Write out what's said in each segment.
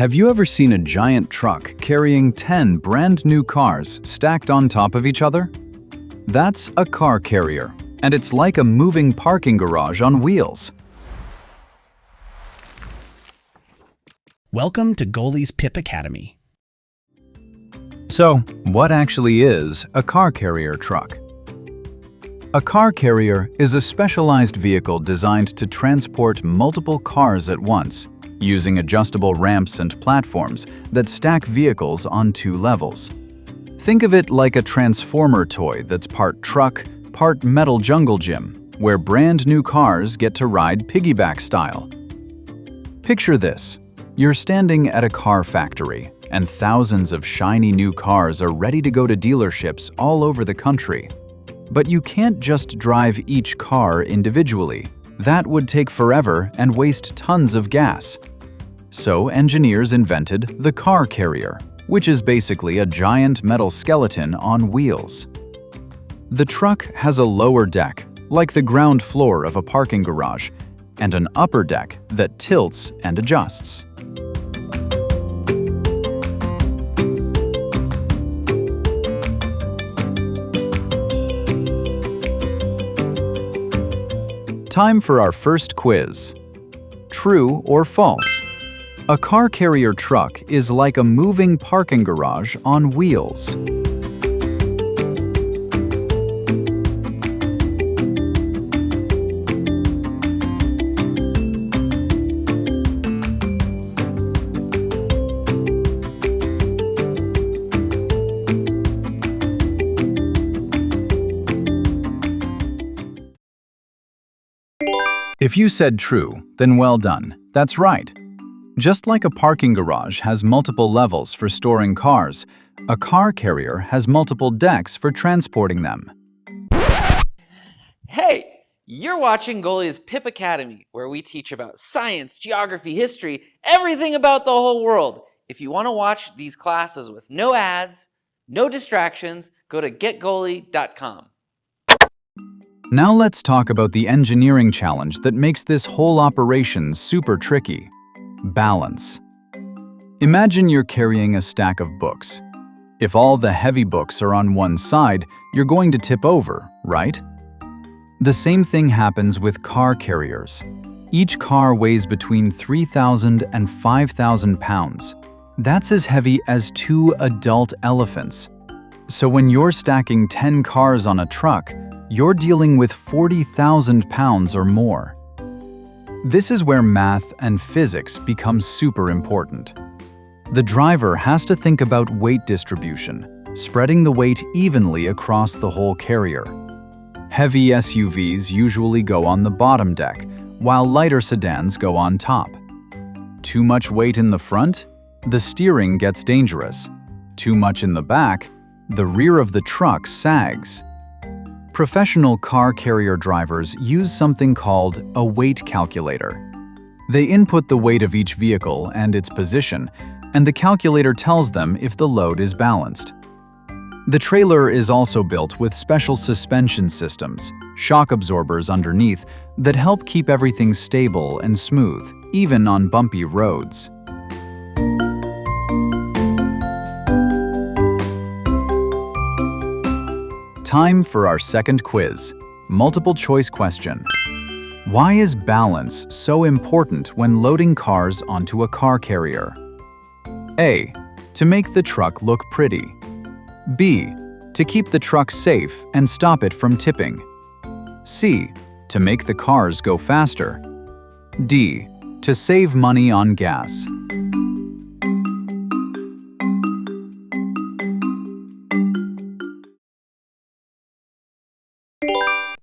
Have you ever seen a giant truck carrying 10 brand new cars stacked on top of each other? That's a car carrier, and it's like a moving parking garage on wheels. Welcome to Goalie's Pip Academy. So, what actually is a car carrier truck? A car carrier is a specialized vehicle designed to transport multiple cars at once, using adjustable ramps and platforms that stack vehicles on 2 levels. Think of it like a transformer toy that's part truck, part metal jungle gym, where brand new cars get to ride piggyback style. Picture this. You're standing at a car factory, and thousands of shiny new cars are ready to go to dealerships all over the country. But you can't just drive each car individually. That would take forever and waste tons of gas. So engineers invented the car carrier, which is basically a giant metal skeleton on wheels. The truck has a lower deck, like the ground floor of a parking garage, and an upper deck that tilts and adjusts. Time for our first quiz. True or false? A car carrier truck is like a moving parking garage on wheels. If you said true, then well done. That's right. Just like a parking garage has multiple levels for storing cars, a car carrier has multiple decks for transporting them. Hey, you're watching Goalie's Pip Academy, where we teach about science, geography, history, everything about the whole world. If you want to watch these classes with no ads, no distractions, go to getgoalie.com. Now let's talk about the engineering challenge that makes this whole operation super tricky. Balance. Imagine you're carrying a stack of books. If all the heavy books are on one side, you're going to tip over, right? The same thing happens with car carriers. Each car weighs between 3,000 and 5,000 pounds. That's as heavy as 2 adult elephants. So when you're stacking 10 cars on a truck, you're dealing with 40,000 pounds or more. This is where math and physics become super important. The driver has to think about weight distribution, spreading the weight evenly across the whole carrier. Heavy SUVs usually go on the bottom deck, while lighter sedans go on top. Too much weight in the front? The steering gets dangerous. Too much in the back? The rear of the truck sags. Professional car carrier drivers use something called a weight calculator. They input the weight of each vehicle and its position, and the calculator tells them if the load is balanced. The trailer is also built with special suspension systems, shock absorbers underneath, that help keep everything stable and smooth, even on bumpy roads. Time for our second quiz. Multiple choice question. Why is balance so important when loading cars onto a car carrier? A. To make the truck look pretty. B. To keep the truck safe and stop it from tipping. C. To make the cars go faster. D. To save money on gas.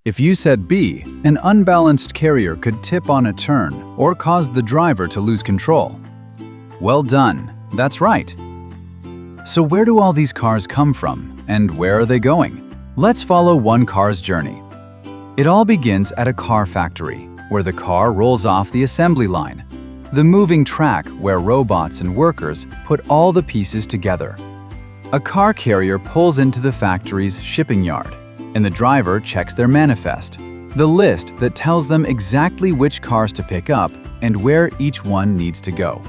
If you said B, an unbalanced carrier could tip on a turn or cause the driver to lose control. Well done, that's right. So where do all these cars come from, and where are they going? Let's follow one car's journey. It all begins at a car factory, where the car rolls off the assembly line, the moving track where robots and workers put all the pieces together. A car carrier pulls into the factory's shipping yard, and the driver checks their manifest, the list that tells them exactly which cars to pick up and where each one needs to go.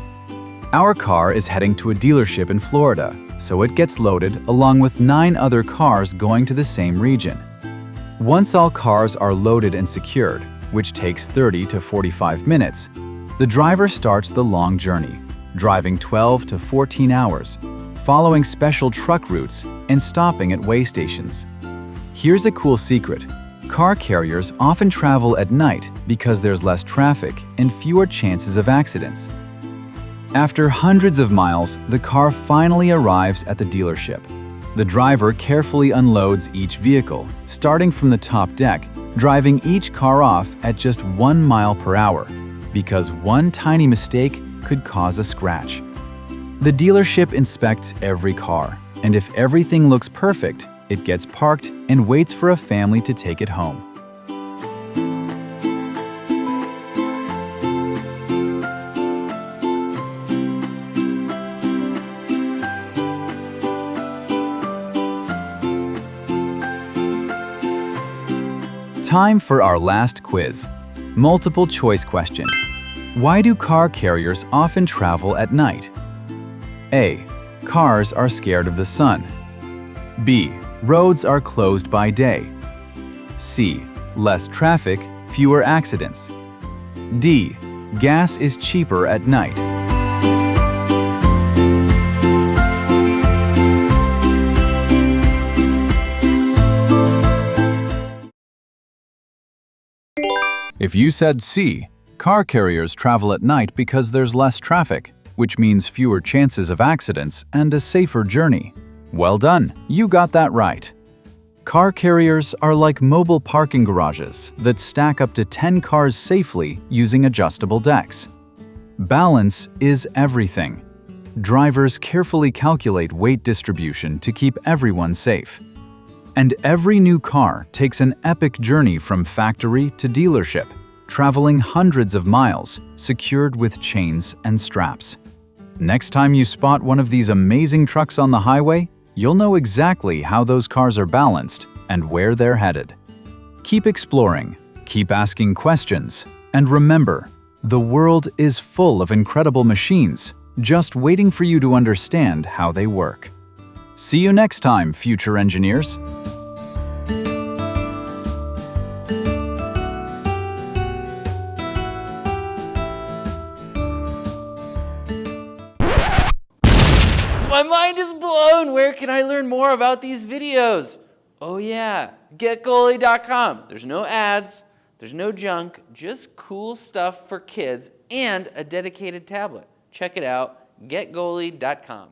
Our car is heading to a dealership in Florida, so it gets loaded along with 9 other cars going to the same region. Once all cars are loaded and secured, which takes 30 to 45 minutes, the driver starts the long journey, driving 12 to 14 hours, following special truck routes and stopping at weigh stations. Here's a cool secret. Car carriers often travel at night because there's less traffic and fewer chances of accidents. After hundreds of miles, the car finally arrives at the dealership. The driver carefully unloads each vehicle, starting from the top deck, driving each car off at just 1 mile per hour, because one tiny mistake could cause a scratch. The dealership inspects every car, and if everything looks perfect, it gets parked and waits for a family to take it home. Time for our last quiz. Multiple choice question. Why do car carriers often travel at night? A. Cars are scared of the sun. B. Roads are closed by day. C. Less traffic, fewer accidents. D. Gas is cheaper at night. If you said C, car carriers travel at night because there's less traffic, which means fewer chances of accidents and a safer journey. Well done, you got that right. Car carriers are like mobile parking garages that stack up to 10 cars safely using adjustable decks. Balance is everything. Drivers carefully calculate weight distribution to keep everyone safe. And every new car takes an epic journey from factory to dealership, traveling hundreds of miles, secured with chains and straps. Next time you spot one of these amazing trucks on the highway, you'll know exactly how those cars are balanced and where they're headed. Keep exploring, keep asking questions, and remember, the world is full of incredible machines, just waiting for you to understand how they work. See you next time, future engineers. My mind is blown! Where can I learn more about these videos? Oh yeah, getgoalie.com. There's no ads, there's no junk, just cool stuff for kids and a dedicated tablet. Check it out, getgoalie.com.